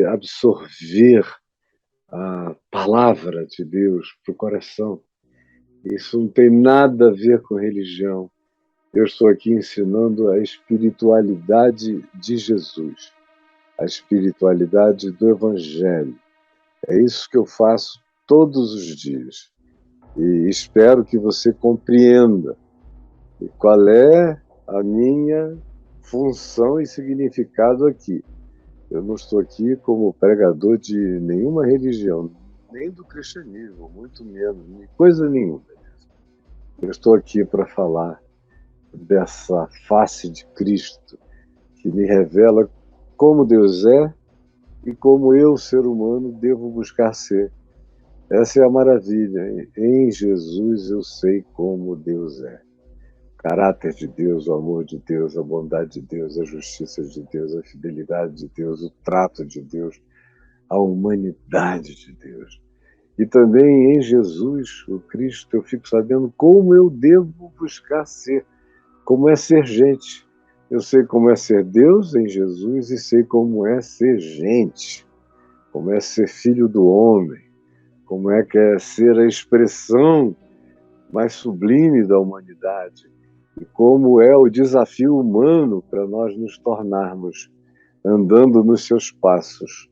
absorver a palavra de Deus para o coração. Isso não tem nada a ver com religião. Eu estou aqui ensinando a espiritualidade de Jesus, a espiritualidade do Evangelho. É isso que eu faço todos os dias. E espero que você compreenda qual é a minha função e significado aqui. Eu não estou aqui como pregador de nenhuma religião, nem do cristianismo, muito menos, coisa nenhuma. Eu estou aqui para falar dessa face de Cristo, que me revela como Deus é e como eu, ser humano, devo buscar ser. Essa é a maravilha. Em Jesus eu sei como Deus é. O caráter de Deus, o amor de Deus, a bondade de Deus, a justiça de Deus, a fidelidade de Deus, o trato de Deus, a humanidade de Deus. E também em Jesus, o Cristo, eu fico sabendo como eu devo buscar ser, como é ser gente. Eu sei como é ser Deus em Jesus e sei como é ser gente, como é ser filho do homem, como é que é ser a expressão mais sublime da humanidade e como é o desafio humano para nós nos tornarmos andando nos seus passos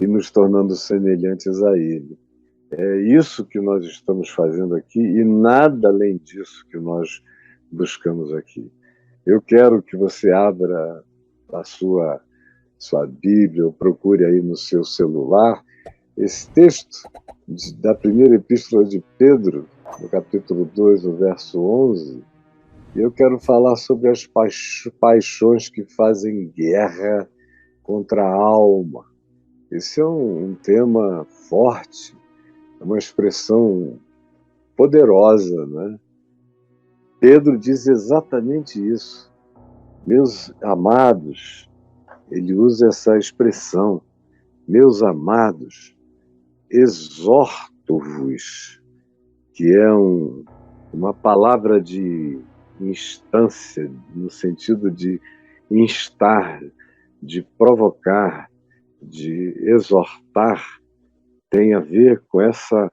e nos tornando semelhantes a Ele. É isso que nós estamos fazendo aqui e nada além disso que nós buscamos aqui. Eu quero que você abra a sua Bíblia, ou procure aí no seu celular esse texto da primeira epístola de Pedro, no capítulo 2, no verso 11, e eu quero falar sobre as paixões que fazem guerra contra a alma. Esse é um tema forte, é uma expressão poderosa, né? Pedro diz exatamente isso. Meus amados, ele usa essa expressão, meus amados, exorto-vos, que é uma palavra de instância, no sentido de instar, de provocar, de exortar, tem a ver com essa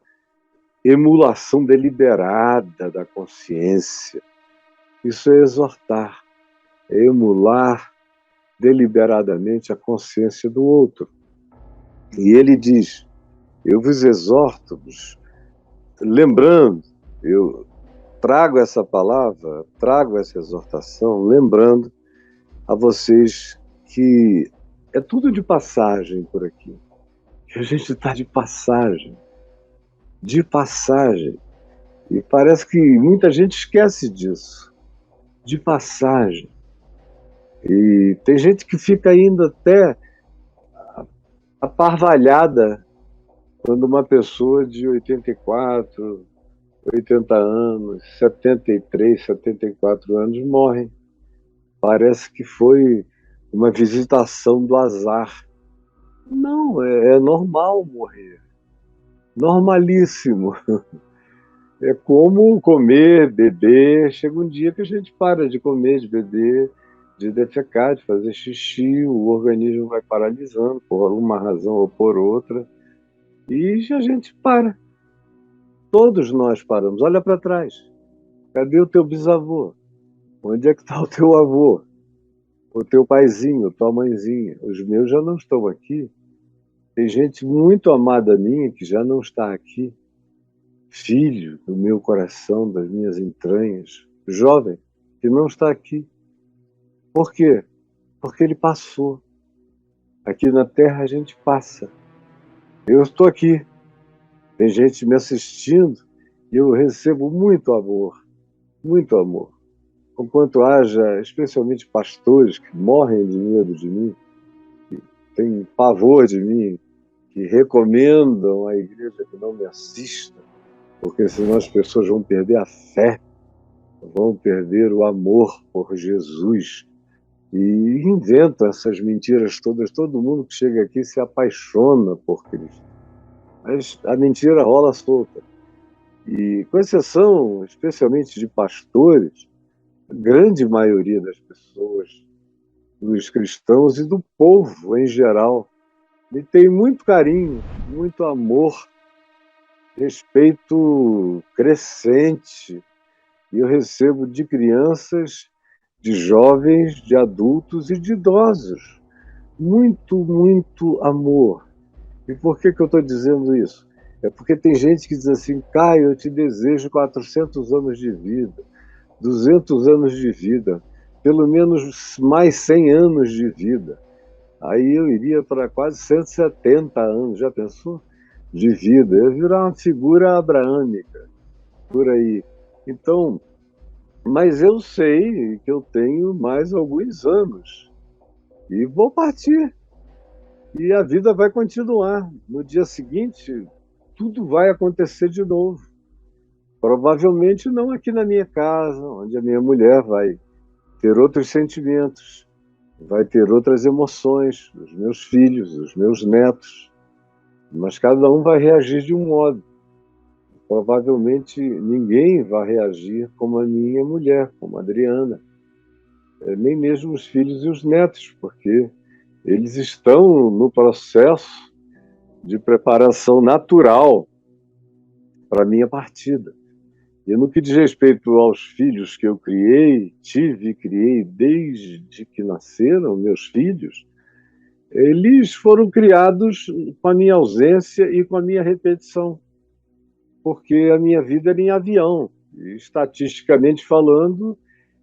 emulação deliberada da consciência. Isso é exortar, é emular deliberadamente a consciência do outro. E ele diz, eu vos exorto, lembrando, eu trago essa palavra, trago essa exortação, lembrando a vocês que é tudo de passagem por aqui. Que a gente está de passagem. De passagem. E parece que muita gente esquece disso. De passagem. E tem gente que fica ainda até aparvalhada quando uma pessoa de 84, 80 anos, 73, 74 anos morre. Parece que foi uma visitação do azar. Não, é normal morrer. Normalíssimo. É como comer, beber. Chega um dia que a gente para de comer, de beber, de defecar, de fazer xixi, o organismo vai paralisando por uma razão ou por outra. E a gente para. Todos nós paramos. Olha para trás. Cadê o teu bisavô? Onde é que está o teu avô? O teu paizinho, tua mãezinha? Os meus já não estão aqui. Tem gente muito amada minha que já não está aqui. Filho do meu coração, das minhas entranhas, jovem, que não está aqui. Por quê? Porque ele passou. Aqui na Terra a gente passa. Eu estou aqui. Tem gente me assistindo e eu recebo muito amor. Muito amor. Enquanto haja, especialmente pastores que morrem de medo de mim, que têm pavor de mim, que recomendam à igreja que não me assista, porque senão as pessoas vão perder a fé, vão perder o amor por Jesus. E inventam essas mentiras todas. Todo mundo que chega aqui se apaixona por Cristo. Mas a mentira rola solta. E, com exceção, especialmente de pastores, a grande maioria das pessoas, dos cristãos e do povo em geral, me tem muito carinho, muito amor, respeito crescente. E eu recebo de crianças, de jovens, de adultos e de idosos. Muito, muito amor. E por que eu estou dizendo isso? É porque tem gente que diz assim, Caio, eu te desejo 400 anos de vida, 200 anos de vida, pelo menos mais 100 anos de vida. Aí eu iria para quase 170 anos, já pensou? De vida. Eu ia virar uma figura abraâmica, por aí. Então, mas eu sei que eu tenho mais alguns anos e vou partir. E a vida vai continuar. No dia seguinte, tudo vai acontecer de novo. Provavelmente não aqui na minha casa, onde a minha mulher vai ter outros sentimentos, vai ter outras emoções, os meus filhos, os meus netos, mas cada um vai reagir de um modo. Provavelmente ninguém vai reagir como a minha mulher, como a Adriana, nem mesmo os filhos e os netos, porque eles estão no processo de preparação natural para a minha partida. E no que diz respeito aos filhos que eu criei, tive e criei desde que nasceram, meus filhos, eles foram criados com a minha ausência e com a minha repetição, porque a minha vida era em avião. E, estatisticamente falando,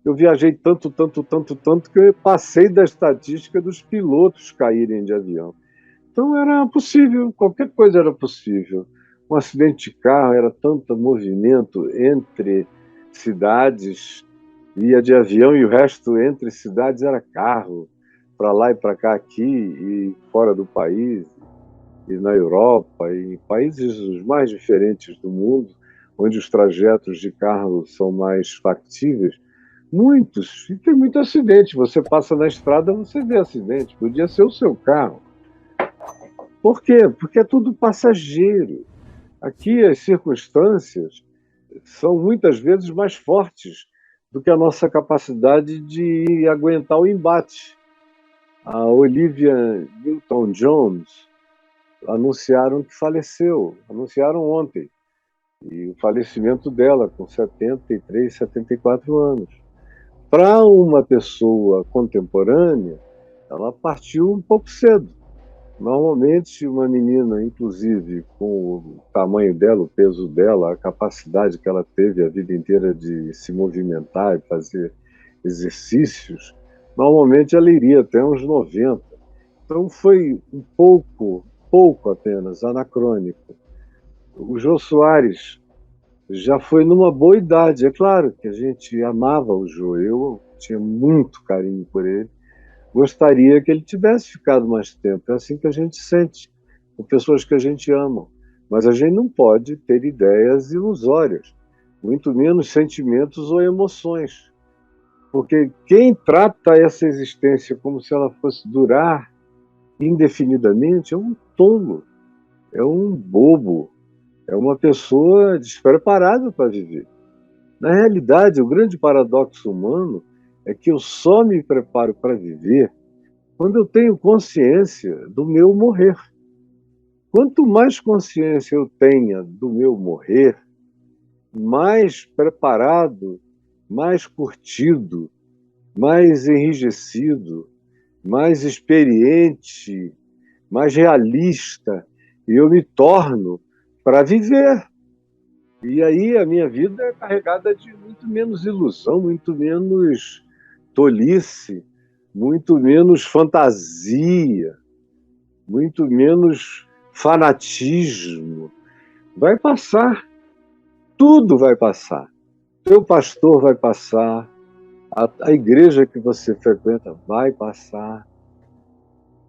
eu viajei tanto, tanto, tanto, tanto, que eu passei da estatística dos pilotos caírem de avião. Então era possível, qualquer coisa era possível. Um acidente de carro era tanto movimento entre cidades, ia de avião e o resto entre cidades era carro, para lá e para cá, aqui e fora do país, e na Europa, e em países os mais diferentes do mundo, onde os trajetos de carro são mais factíveis. Muitos, e tem muito acidente. Você passa na estrada, você vê acidente. Podia ser o seu carro. Por quê? Porque é tudo passageiro. Aqui as circunstâncias são muitas vezes mais fortes do que a nossa capacidade de aguentar o embate. A Olivia Newton-Jones anunciaram que faleceu, anunciaram ontem, e o falecimento dela com 73, 74 anos. Para uma pessoa contemporânea, ela partiu um pouco cedo. Normalmente, uma menina, inclusive, com o tamanho dela, o peso dela, a capacidade que ela teve a vida inteira de se movimentar e fazer exercícios, normalmente ela iria até uns 90. Então foi um pouco apenas, anacrônico. O Jô Soares já foi numa boa idade. É claro que a gente amava o Jô, eu tinha muito carinho por ele. Gostaria que ele tivesse ficado mais tempo. É assim que a gente sente, com pessoas que a gente ama. Mas a gente não pode ter ideias ilusórias, muito menos sentimentos ou emoções. Porque quem trata essa existência como se ela fosse durar indefinidamente é um tolo, é um bobo, é uma pessoa despreparada para viver. Na realidade, o grande paradoxo humano é que eu só me preparo para viver quando eu tenho consciência do meu morrer. Quanto mais consciência eu tenha do meu morrer, mais preparado, mais curtido, mais enrijecido, mais experiente, mais realista eu me torno para viver. E aí a minha vida é carregada de muito menos ilusão, muito menos tolice, muito menos fantasia, muito menos fanatismo. Vai passar, tudo vai passar. Teu pastor vai passar, a igreja que você frequenta vai passar,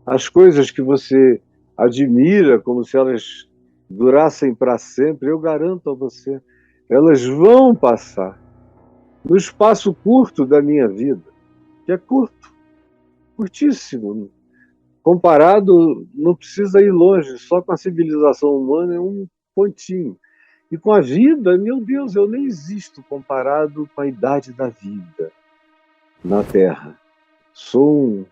as coisas que você admira como se elas durassem para sempre, eu garanto a você, elas vão passar. No espaço curto da minha vida, que é curto, curtíssimo, comparado, não precisa ir longe, só com a civilização humana é um pontinho. E com a vida, meu Deus, eu nem existo comparado com a idade da vida na Terra. Sou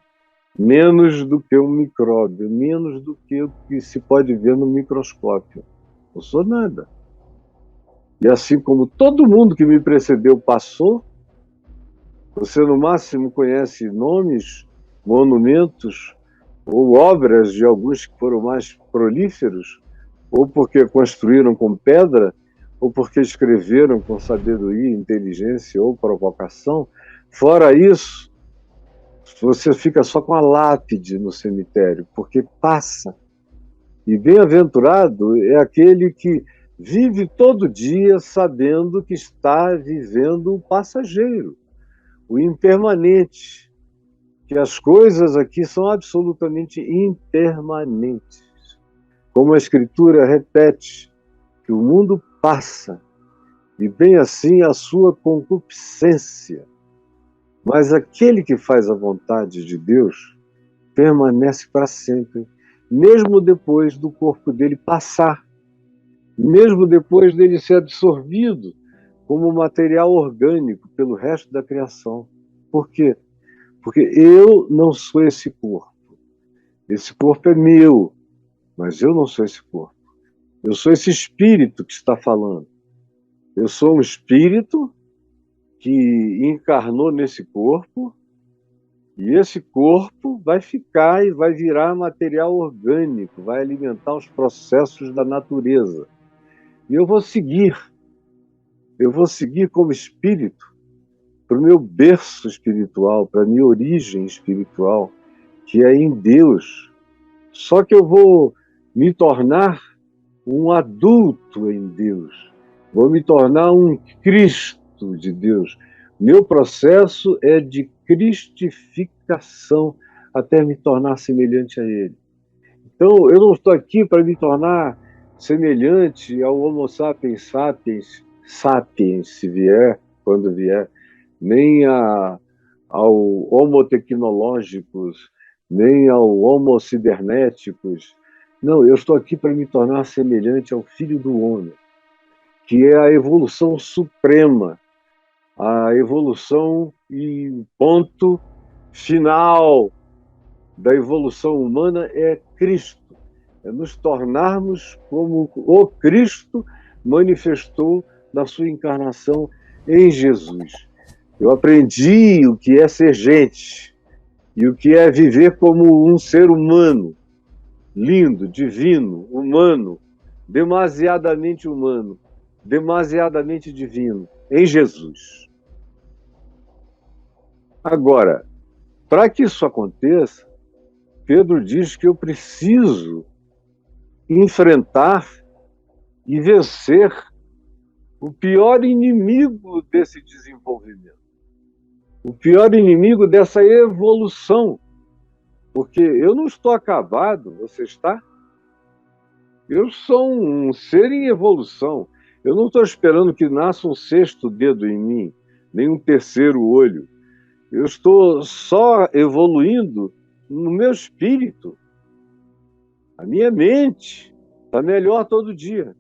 menos do que um micróbio, menos do que o que se pode ver no microscópio. Não sou nada. E assim como todo mundo que me precedeu passou, você no máximo conhece nomes, monumentos ou obras de alguns que foram mais prolíferos, ou porque construíram com pedra, ou porque escreveram com sabedoria, inteligência ou provocação. Fora isso, você fica só com a lápide no cemitério, porque passa. E bem-aventurado é aquele que vive todo dia sabendo que está vivendo o passageiro, o impermanente, que as coisas aqui são absolutamente impermanentes. Como a Escritura repete, que o mundo passa, e bem assim a sua concupiscência. Mas aquele que faz a vontade de Deus permanece para sempre, mesmo depois do corpo dele passar, mesmo depois dele ser absorvido como material orgânico pelo resto da criação. Por quê? Porque eu não sou esse corpo. Esse corpo é meu, mas eu não sou esse corpo. Eu sou esse espírito que está falando. Eu sou um espírito que encarnou nesse corpo, e esse corpo vai ficar e vai virar material orgânico, vai alimentar os processos da natureza. E eu vou seguir como espírito para o meu berço espiritual, para a minha origem espiritual, que é em Deus. Só que eu vou me tornar um adulto em Deus, vou me tornar um Cristo de Deus. Meu processo é de cristificação até me tornar semelhante a Ele. Então, eu não estou aqui para me tornar semelhante ao Homo sapiens sapiens, se vier, quando vier, nem ao Homo tecnológicos, nem ao Homo cibernéticos. Não, eu estou aqui para me tornar semelhante ao Filho do Homem, que é a evolução suprema, a evolução e ponto final da evolução humana é Cristo. É nos tornarmos como o Cristo manifestou na sua encarnação em Jesus. Eu aprendi o que é ser gente e o que é viver como um ser humano, lindo, divino, humano, demasiadamente divino, em Jesus. Agora, para que isso aconteça, Pedro diz que eu preciso enfrentar e vencer o pior inimigo desse desenvolvimento, o pior inimigo dessa evolução, porque eu não estou acabado, você está? Eu sou um ser em evolução. Eu não estou esperando que nasça um sexto dedo em mim, nem um terceiro olho. Eu estou só evoluindo no meu espírito. A minha mente está melhor todo dia.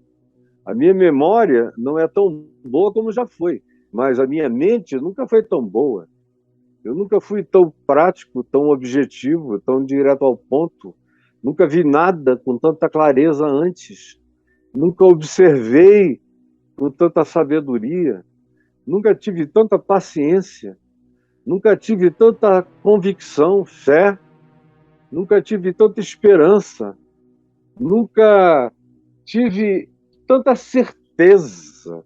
A minha memória não é tão boa como já foi, mas a minha mente nunca foi tão boa. Eu nunca fui tão prático, tão objetivo, tão direto ao ponto. Nunca vi nada com tanta clareza antes. Nunca observei com tanta sabedoria. Nunca tive tanta paciência. Nunca tive tanta convicção, fé. Nunca tive tanta esperança. Nunca tive tanta certeza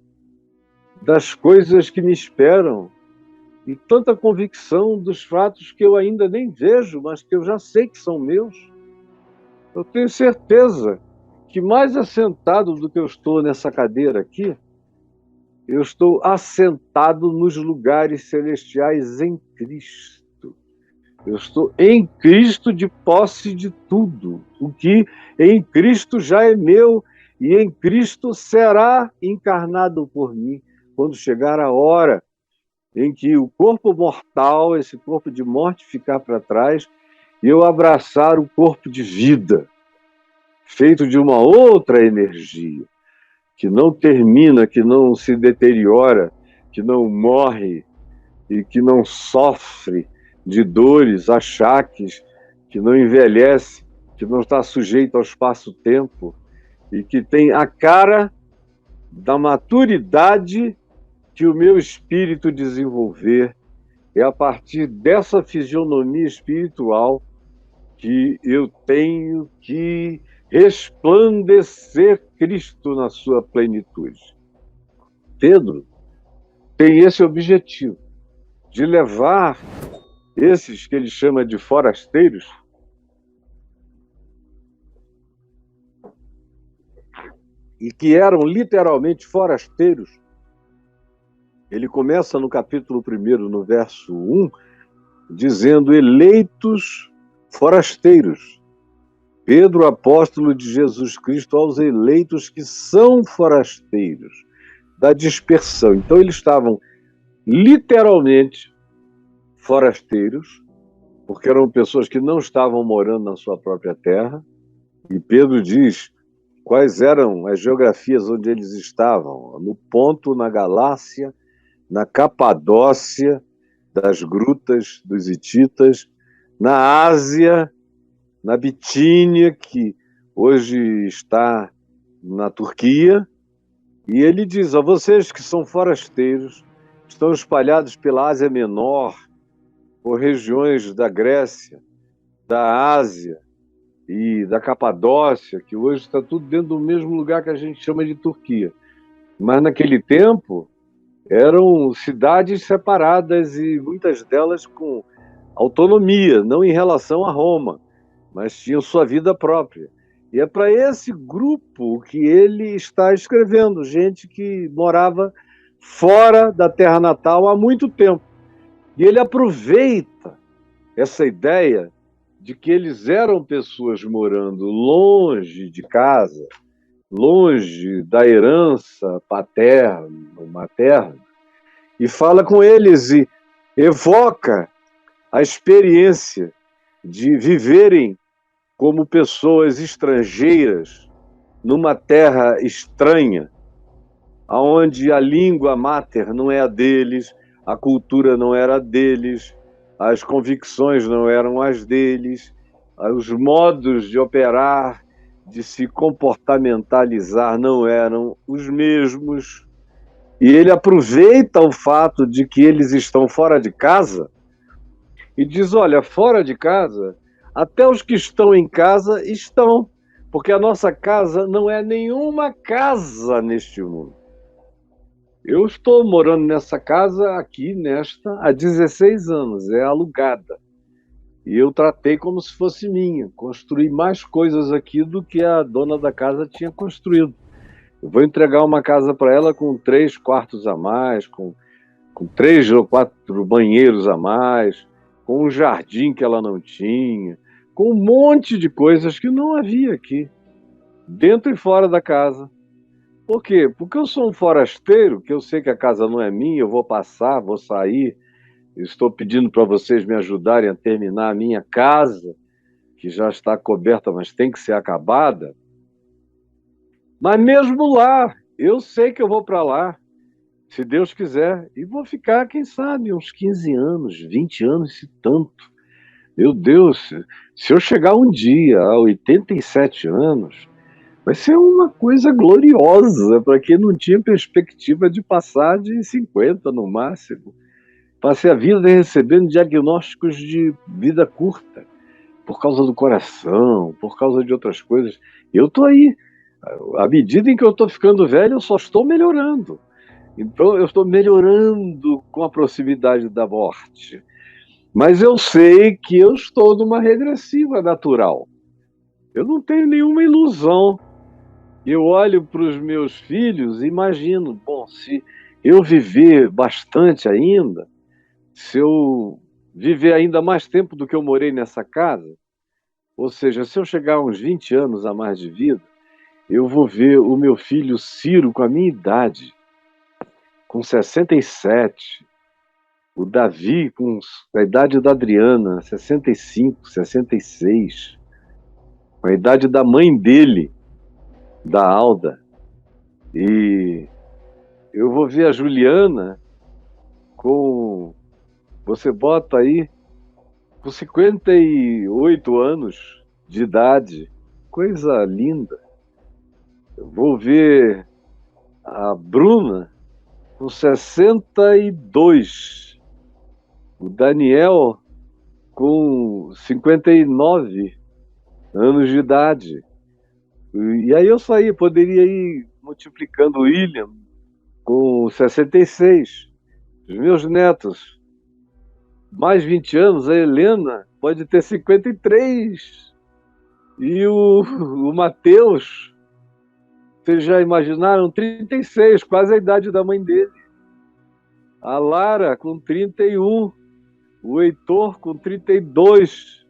das coisas que me esperam e tanta convicção dos fatos que eu ainda nem vejo, mas que eu já sei que são meus. Eu tenho certeza que mais assentado do que eu estou nessa cadeira aqui, eu estou assentado nos lugares celestiais em Cristo. Eu estou em Cristo de posse de tudo. O que em Cristo já é meu e em Cristo será encarnado por mim quando chegar a hora em que o corpo mortal, esse corpo de morte ficar para trás, e eu abraçar o corpo de vida, feito de uma outra energia, que não termina, que não se deteriora, que não morre e que não sofre de dores, achaques, que não envelhece, que não está sujeito ao espaço-tempo e que tem a cara da maturidade que o meu espírito desenvolver. É a partir dessa fisionomia espiritual que eu tenho que resplandecer Cristo na sua plenitude. Pedro tem esse objetivo de levar esses que ele chama de forasteiros e que eram literalmente forasteiros. Ele começa no capítulo 1, no verso 1, dizendo eleitos forasteiros. Pedro, apóstolo de Jesus Cristo, aos eleitos que são forasteiros da dispersão. Então eles estavam literalmente forasteiros, porque eram pessoas que não estavam morando na sua própria terra. E Pedro diz quais eram as geografias onde eles estavam: no Ponto, na Galácia, na Capadócia, das grutas dos hititas, na Ásia, na Bitínia, que hoje está na Turquia. E ele diz: a vocês que são forasteiros, estão espalhados pela Ásia Menor, por regiões da Grécia, da Ásia e da Capadócia, que hoje está tudo dentro do mesmo lugar que a gente chama de Turquia. Mas naquele tempo eram cidades separadas e muitas delas com autonomia, não em relação a Roma, mas tinham sua vida própria. E é para esse grupo que ele está escrevendo, gente que morava fora da terra natal há muito tempo. E ele aproveita essa ideia de que eles eram pessoas morando longe de casa, longe da herança paterna ou materna, e fala com eles e evoca a experiência de viverem como pessoas estrangeiras numa terra estranha, onde a língua mater não é a deles, a cultura não era a deles, as convicções não eram as deles, os modos de operar, de se comportamentalizar não eram os mesmos. E ele aproveita o fato de que eles estão fora de casa e diz: olha, fora de casa, até os que estão em casa estão, porque a nossa casa não é nenhuma casa neste mundo. Eu estou morando nessa casa aqui, há 16 anos, é alugada. E eu tratei como se fosse minha. Construí mais coisas aqui do que a dona da casa tinha construído. Eu vou entregar uma casa para ela com 3 quartos a mais, com 3 ou 4 banheiros a mais, com um jardim que ela não tinha, com um monte de coisas que não havia aqui, dentro e fora da casa. Por quê? Porque eu sou um forasteiro, que eu sei que a casa não é minha, eu vou passar, vou sair. Estou pedindo para vocês me ajudarem a terminar a minha casa, que já está coberta, mas tem que ser acabada. Mas mesmo lá, eu sei que eu vou para lá, se Deus quiser, e vou ficar, quem sabe, uns 15 anos, 20 anos, se tanto. Meu Deus, se eu chegar um dia a 87 anos, vai ser uma coisa gloriosa para quem não tinha perspectiva de passar de 50 no máximo. Passei a vida recebendo diagnósticos de vida curta, por causa do coração, por causa de outras coisas. Eu estou aí. À medida em que eu estou ficando velho, eu só estou melhorando. Então, eu estou melhorando com a proximidade da morte. Mas eu sei que eu estou numa regressiva natural. Eu não tenho nenhuma ilusão. Eu olho para os meus filhos e imagino, bom, se eu viver bastante ainda, se eu viver ainda mais tempo do que eu morei nessa casa, ou seja, se eu chegar a uns 20 anos a mais de vida, eu vou ver o meu filho Ciro com a minha idade, com 67, o Davi com a idade da Adriana, 65, 66, com a idade da mãe dele, da Alda. E eu vou ver a Juliana com... Você bota aí com 58 anos de idade, coisa linda. Eu vou ver a Bruna com 62, o Daniel com 59 anos de idade. E aí eu poderia ir multiplicando o William com 66. Os meus netos, mais 20 anos, a Helena pode ter 53. E o Matheus, vocês já imaginaram, 36, quase a idade da mãe dele. A Lara com 31, o Heitor com 32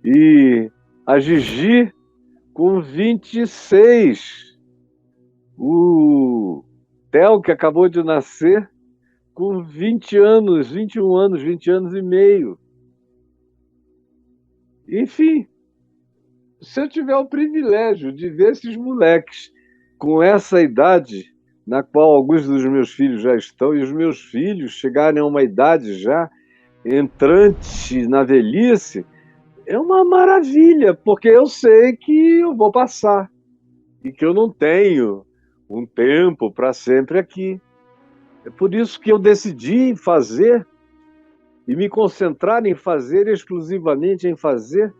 e a Gigi com 26. O Theo, que acabou de nascer, com 20 anos, 21 anos, 20 anos e meio. Enfim, se eu tiver o privilégio de ver esses moleques com essa idade, na qual alguns dos meus filhos já estão, e os meus filhos chegarem a uma idade já entrante na velhice, é uma maravilha, porque eu sei que eu vou passar e que eu não tenho um tempo para sempre aqui. É por isso que eu decidi fazer e me concentrar em fazer, exclusivamente em fazer,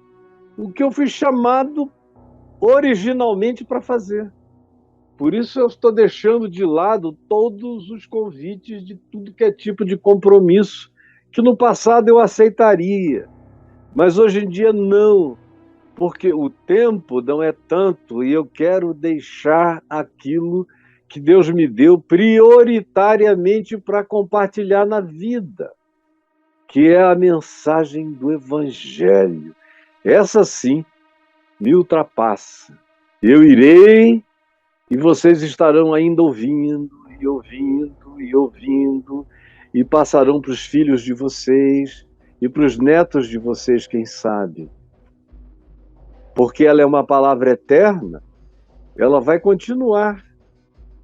o que eu fui chamado originalmente para fazer. Por isso eu estou deixando de lado todos os convites de tudo que é tipo de compromisso, que no passado eu aceitaria, mas hoje em dia não, porque o tempo não é tanto e eu quero deixar aquilo que Deus me deu prioritariamente para compartilhar na vida, que é a mensagem do Evangelho. Essa sim me ultrapassa. Eu irei e vocês estarão ainda ouvindo, e ouvindo, e ouvindo, e passarão para os filhos de vocês e para os netos de vocês, quem sabe. Porque ela é uma palavra eterna, ela vai continuar,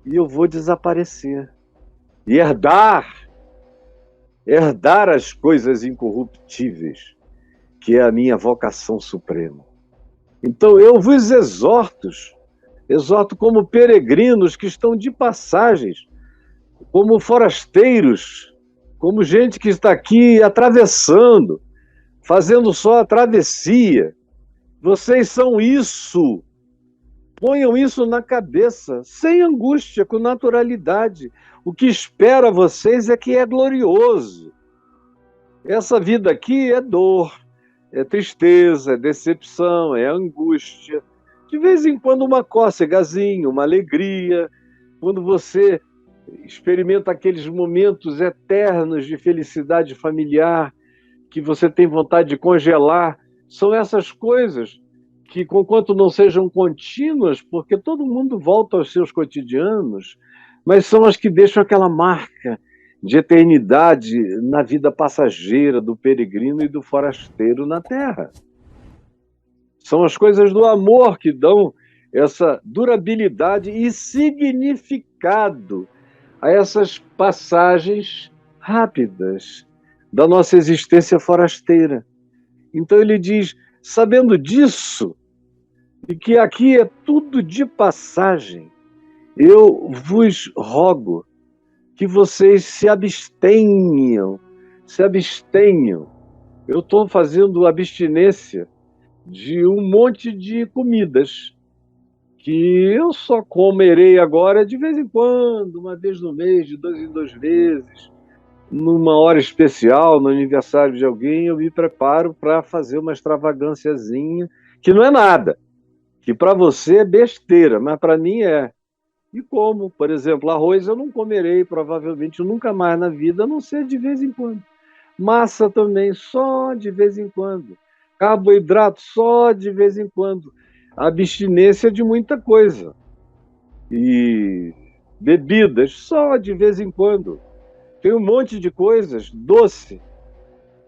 e eu vou desaparecer. E herdar as coisas incorruptíveis, que é a minha vocação suprema. Então eu vos exorto como peregrinos que estão de passagens, como forasteiros, como gente que está aqui atravessando, fazendo só a travessia. Vocês são isso. Ponham isso na cabeça, sem angústia, com naturalidade. O que espera vocês é que é glorioso. Essa vida aqui é dor, é tristeza, é decepção, é angústia. De vez em quando uma cócegazinha, uma alegria, quando você experimenta aqueles momentos eternos de felicidade familiar, que você tem vontade de congelar, são essas coisas que, conquanto não sejam contínuas, porque todo mundo volta aos seus cotidianos, mas são as que deixam aquela marca de eternidade na vida passageira do peregrino e do forasteiro na terra. São as coisas do amor que dão essa durabilidade e significado a essas passagens rápidas da nossa existência forasteira. Então ele diz, sabendo disso, e que aqui é tudo de passagem, eu vos rogo que vocês se abstenham. Eu estou fazendo abstinência de um monte de comidas que eu só comerei agora de vez em quando, uma vez no mês, de 2 em 2 vezes. Numa hora especial, no aniversário de alguém, eu me preparo para fazer uma extravagânciazinha, que não é nada, que para você é besteira, mas para mim é. E como, por exemplo, arroz eu não comerei provavelmente nunca mais na vida, a não ser de vez em quando. Massa também, só de vez em quando. Carboidrato, só de vez em quando. Abstinência de muita coisa. E bebidas, só de vez em quando. Tem um monte de coisas, doce.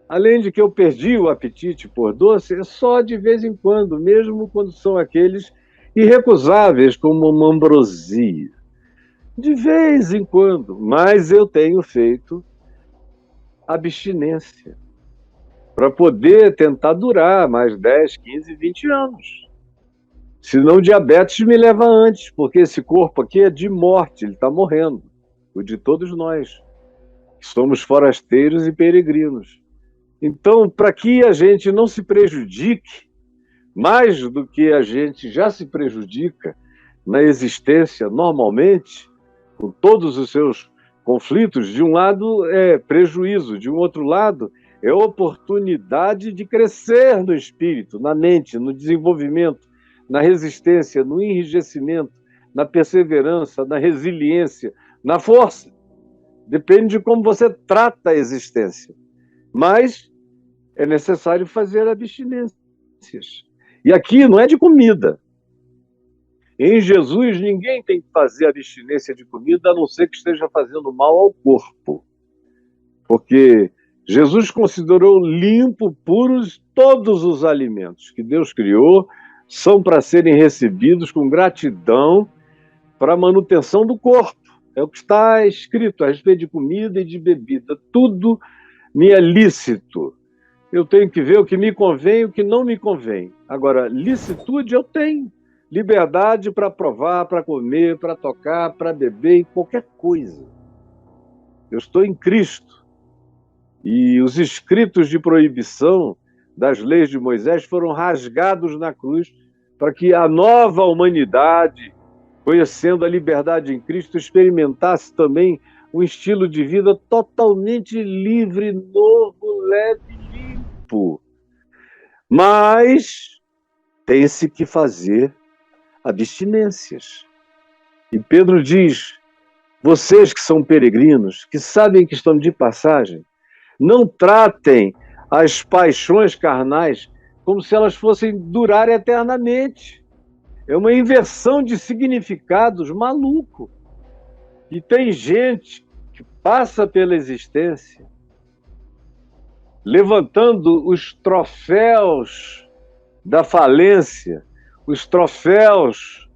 Além de que eu perdi o apetite por doce, é só de vez em quando, mesmo quando são aqueles irrecusáveis, como uma ambrosia. De vez em quando. Mas eu tenho feito abstinência. para poder tentar durar mais 10, 15, 20 anos. Senão o diabetes me leva antes, porque esse corpo aqui é de morte, ele está morrendo. O de todos nós, que somos forasteiros e peregrinos. Então, para que a gente não se prejudique, mais do que a gente já se prejudica na existência normalmente, com todos os seus conflitos, de um lado é prejuízo, de um outro lado é oportunidade de crescer no espírito, na mente, no desenvolvimento, na resistência, no enrijecimento, na perseverança, na resiliência, na força. Depende de como você trata a existência. Mas é necessário fazer abstinências. E aqui não é de comida. Em Jesus, ninguém tem que fazer abstinência de comida, a não ser que esteja fazendo mal ao corpo. Porque Jesus considerou limpo, puros, todos os alimentos que Deus criou, são para serem recebidos com gratidão para a manutenção do corpo. É o que está escrito a respeito de comida e de bebida. Tudo me é lícito. Eu tenho que ver o que me convém e o que não me convém. Agora, licitude eu tenho. Liberdade para provar, para comer, para tocar, para beber, em qualquer coisa. Eu estou em Cristo. E os escritos de proibição das leis de Moisés foram rasgados na cruz para que a nova humanidade, conhecendo a liberdade em Cristo, experimentasse também um estilo de vida totalmente livre, novo, leve e limpo. Mas tem-se que fazer abstinências. E Pedro diz, vocês que são peregrinos, que sabem que estão de passagem, não tratem as paixões carnais como se elas fossem durar eternamente. É uma inversão de significados maluco. E tem gente que passa pela existência levantando os troféus da falência, os troféus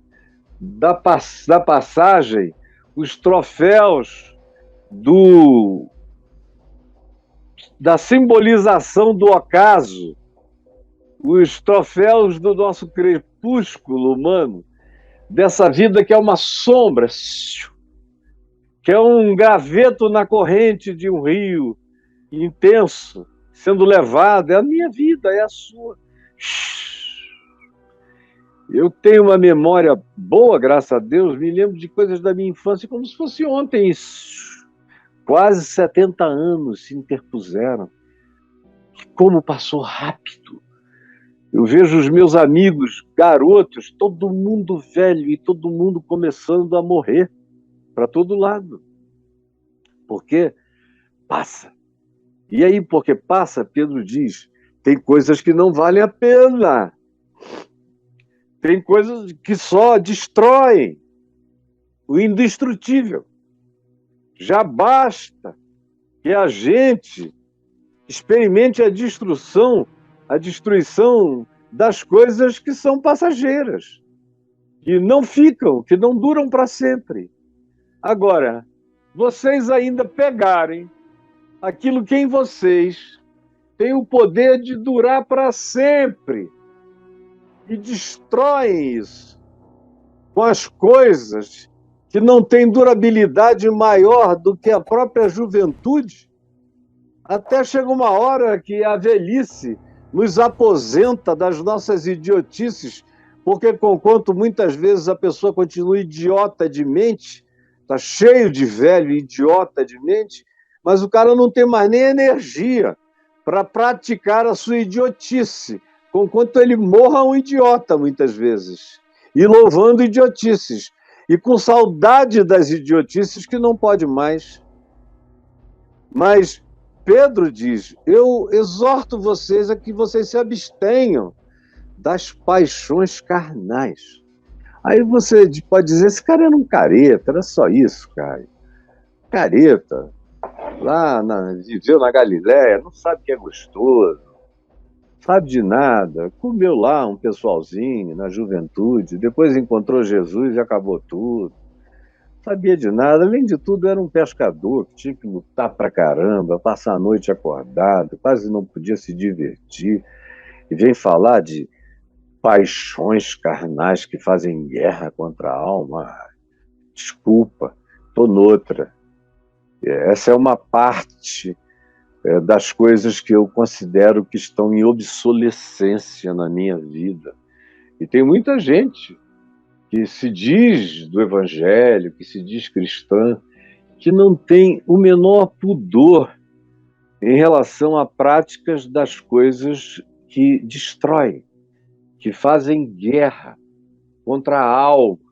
da passagem, os troféus da simbolização do ocaso, os troféus do nosso crepúsculo humano, dessa vida que é uma sombra, que é um graveto na corrente de um rio intenso, sendo levado. É a minha vida, é a sua. Eu tenho uma memória boa, graças a Deus, me lembro de coisas da minha infância como se fosse ontem. Quase 70 anos se interpuseram. Como passou rápido. Eu vejo os meus amigos, garotos, todo mundo velho e todo mundo começando a morrer para todo lado. Porque passa. E aí, porque passa, Pedro diz, tem coisas que não valem a pena. Tem coisas que só destroem o indestrutível. Já basta que a gente experimente a destruição das coisas que são passageiras, que não ficam, que não duram para sempre. Agora, vocês ainda pegarem aquilo que em vocês tem o poder de durar para sempre e destroem isso com as coisas que não têm durabilidade maior do que a própria juventude, até chega uma hora que a velhice nos aposenta das nossas idiotices, porque conquanto muitas vezes a pessoa continua idiota de mente, está cheio de velho idiota de mente, mas o cara não tem mais nem energia para praticar a sua idiotice, conquanto ele morra um idiota muitas vezes, e louvando idiotices, e com saudade das idiotices que não pode mais. Mas Pedro diz, eu exorto vocês a que vocês se abstenham das paixões carnais. Aí você pode dizer, esse cara era um careta, era só isso, cara. Careta, viveu na Galiléia, não sabe o que é gostoso, sabe de nada, comeu lá um pessoalzinho na juventude, depois encontrou Jesus e acabou tudo. sabia de nada. Além de tudo, era um pescador que tinha que lutar pra caramba, passar a noite acordado, quase não podia se divertir. E vem falar de paixões carnais que fazem guerra contra a alma. Desculpa, estou noutra. Essa é uma parte das coisas que eu considero que estão em obsolescência na minha vida. E tem muita gente que se diz do evangelho, que se diz cristã, que não tem o menor pudor em relação a práticas das coisas que destroem, que fazem guerra contra a alma,